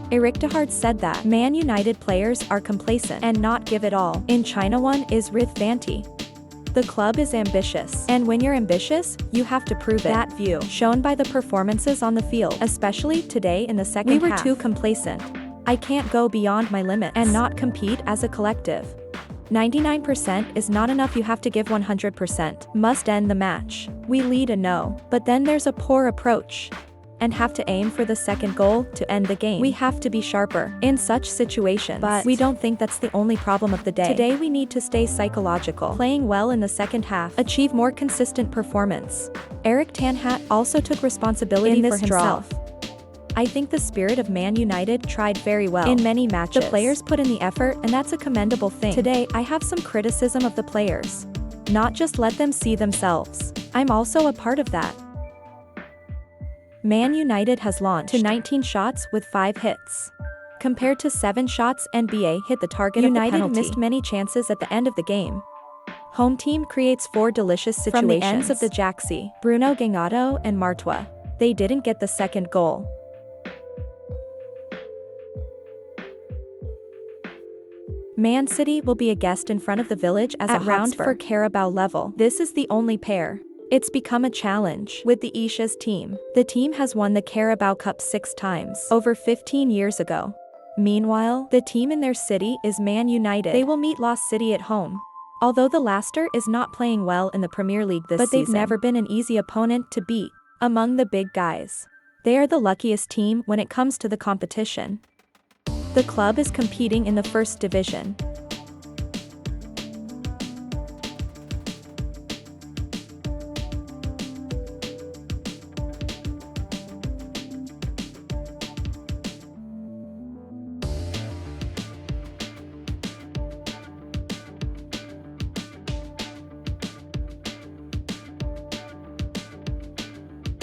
Eric Dehard said that Man United players are complacent and not give it all. In China, one is Rith Vanti. The club is ambitious, and when you're ambitious, you have to prove it. That view, shown by the performances on the field, especially today in the second half. We were too complacent. I can't go beyond my limits and not compete as a collective. 99% is not enough, you have to give 100%. Must end the match. We lead a no, but then there's a poor approach. And have to aim for the second goal to end the game. We have to be sharper in such situations, but we don't think that's the only problem of the day. Today we need to stay psychological, playing well in the second half, achieve more consistent performance. Erik ten Hag also took responsibility for himself. I think the spirit of Man United tried very well in many matches. The players put in the effort, and that's a commendable thing. Today, I have some criticism of the players. Not just let them see themselves. I'm also a part of that. Man United has launched to 19 shots with 5 hits. Compared to 7 shots NBA hit the target of the penalty. United missed many chances at the end of the game. Home team creates 4 delicious situations. From the ends of the Jaxi, Bruno Gangado and Martua. They didn't get the second goal. Man City will be a guest in front of the village as a round for Carabao level. This is the only pair. It's become a challenge with the Isha's team. The team has won the Carabao Cup 6 times, over 15 years ago. Meanwhile, the team in their city is Man United. They will meet Lost City at home. Although the Leicester is not playing well in the Premier League this season, but they've never been an easy opponent to beat among the big guys. They are the luckiest team when it comes to the competition. The club is competing in the first division.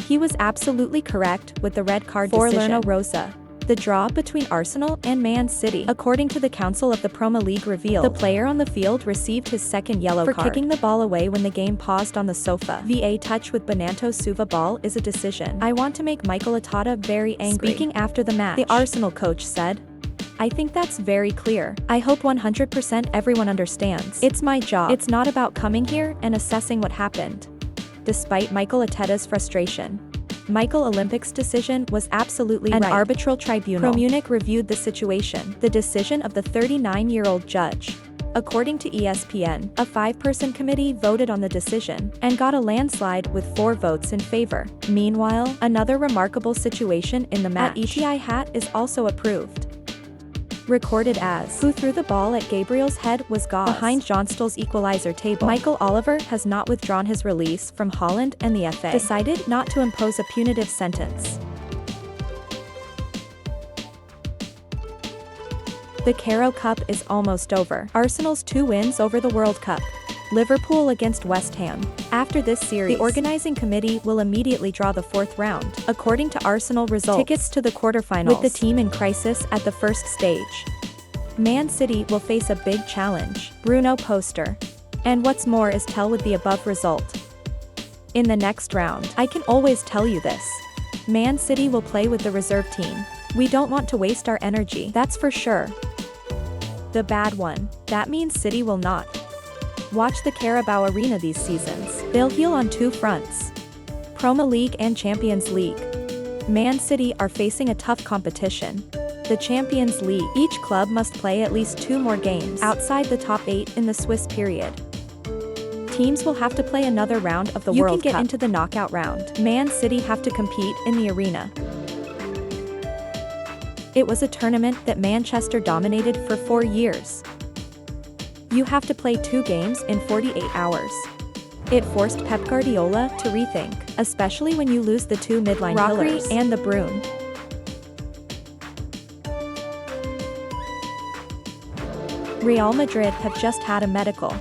He was absolutely correct with the red card for Lerno Rosa. The draw between Arsenal and Man City. According to the Council of the Premier League revealed, the player on the field received his second yellow card for kicking the ball away when the game paused on the sofa. VA touch with Bernardo Silva ball is a decision. I want to make Mikel Arteta very angry. Speaking after the match, the Arsenal coach said, I think that's very clear. I hope 100% everyone understands. It's my job. It's not about coming here and assessing what happened. Despite Mikel Arteta's frustration, Mikel Olympic's decision was absolutely right. An arbitral tribunal from Munich reviewed the situation, the decision of the 39-year-old judge. According to ESPN, a 5-person committee voted on the decision and got a landslide with 4 votes in favor. Meanwhile, another remarkable situation in the match at ETI Hat is also approved. Recorded as who threw the ball at Gabriel's head was Gauze behind Johnstall's equalizer table. Michael Oliver has not withdrawn his release from Holland, and the FA decided not to impose a punitive sentence. The Carabao Cup is almost over. Arsenal's 2 wins over the World Cup. Liverpool against West Ham. After this series, the organizing committee will immediately draw the 4th round. According to Arsenal results, tickets to the quarterfinals with the team in crisis at the first stage. Man City will face a big challenge, Bruno Poster. And what's more is tell with the above result. In the next round, I can always tell you this. Man City will play with the reserve team. We don't want to waste our energy, that's for sure. The bad one. That means City will not watch the Carabao Arena these seasons. They'll heal on 2 fronts. Premier League and Champions League. Man City are facing a tough competition. The Champions League, each club must play at least 2 more games outside the top 8 in the Swiss period. Teams will have to play another round of the World Cup. You can get into the knockout round. Man City have to compete in the arena. It was a tournament that Manchester dominated for 4 years. You have to play 2 games in 48 hours. It forced Pep Guardiola to rethink, especially when you lose the 2 midline pillars and the Bruyne. Real Madrid have just had a medical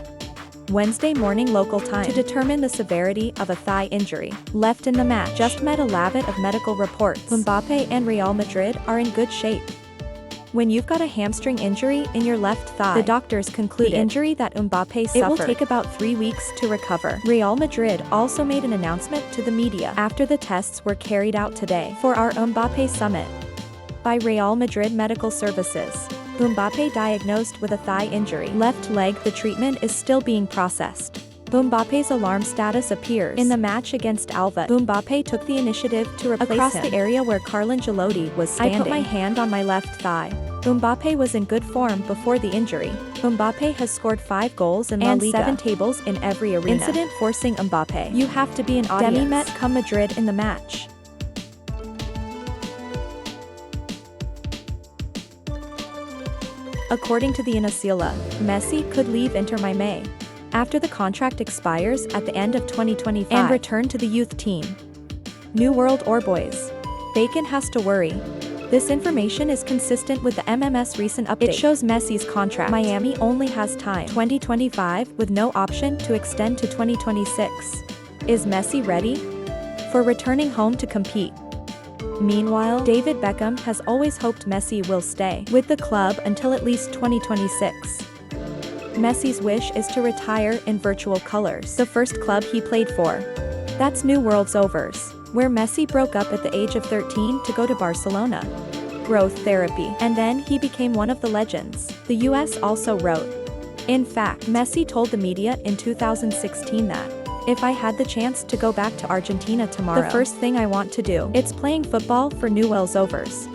Wednesday morning local time to determine the severity of a thigh injury left in the match. Just met a lavette of medical reports. Mbappe and Real Madrid are in good shape. When you've got a hamstring injury in your left thigh, the doctors concluded the injury that Mbappe suffered, it will take about 3 weeks to recover. Real Madrid also made an announcement to the media after the tests were carried out today for our Mbappe summit. by Real Madrid Medical Services. Mbappé diagnosed with a thigh injury. Left leg. The treatment is still being processed. Mbappe's alarm status appears in the match against Alva. Mbappé took the initiative to replace across him. The area where Carlo Ancelotti was standing. I put my hand on my left thigh. Mbappé was in good form before the injury. Mbappé has scored 5 goals in La Liga and 7 tables in every arena. Incident forcing Mbappé. You have to be an audience. Demi met come Madrid in the match. According to the Inacila, Messi could leave Inter Miami after the contract expires at the end of 2025 and return to the youth team. New World or Boys. Bacon has to worry. This information is consistent with the MMS recent update. It shows Messi's contract. Miami only has time 2025 with no option to extend to 2026. Is Messi ready for returning home to compete? Meanwhile, David Beckham has always hoped Messi will stay with the club until at least 2026. Messi's wish is to retire in virtual colors, the first club he played for. That's New World's Overs, where Messi broke up at the age of 13 to go to Barcelona. Growth therapy. And then he became one of the legends, the US also wrote. In fact, Messi told the media in 2016 that, "If I had the chance to go back to Argentina tomorrow, the first thing I want to do, it's playing football for Newell's Overs."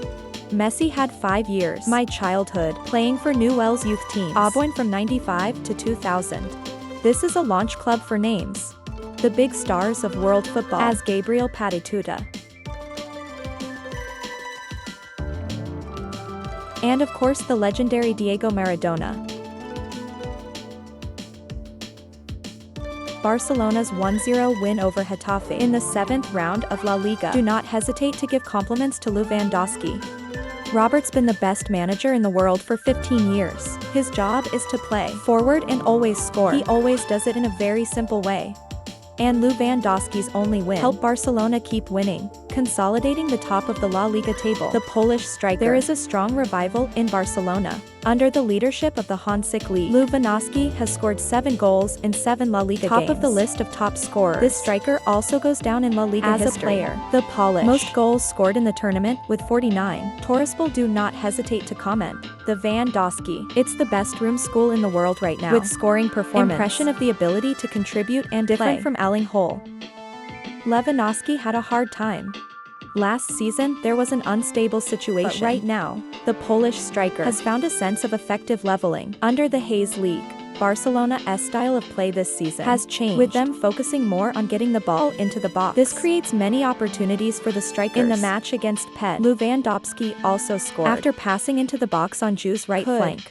Messi had 5 years, my childhood, playing for Newell's youth teams, Auburn from 95 to 2000. This is a launch club for names. The big stars of world football, as Gabriel Patituta. And of course the legendary Diego Maradona. Barcelona's 1-0 win over Getafe in the 7th round of La Liga. Do not hesitate to give compliments to Lewandowski. Robert's been the best manager in the world for 15 years. His job is to play forward and always score. He always does it in a very simple way. And Lewandowski's only win helped Barcelona keep winning, consolidating the top of the La Liga table. The Polish striker. There is a strong revival in Barcelona. Under the leadership of the Hansik League, Lewandowski has scored 7 goals in 7 La Liga games. Top of the list of top scorers. This striker also goes down in La Liga as history. A player. The Polish. Most goals scored in the tournament with 49. Torrespool do not hesitate to comment. The Lewandowski. It's the best room school in the world right now. With scoring performance. Impression of the ability to contribute and different from Erling Hole. Lewandowski had a hard time. Last season, there was an unstable situation. But right now, the Polish striker has found a sense of effective leveling. Under the Hayes League, Barcelona's style of play this season has changed, with them focusing more on getting the ball into the box. This creates many opportunities for the strikers. In the match against PET, Lewandowski also scored after passing into the box on Ju's right flank.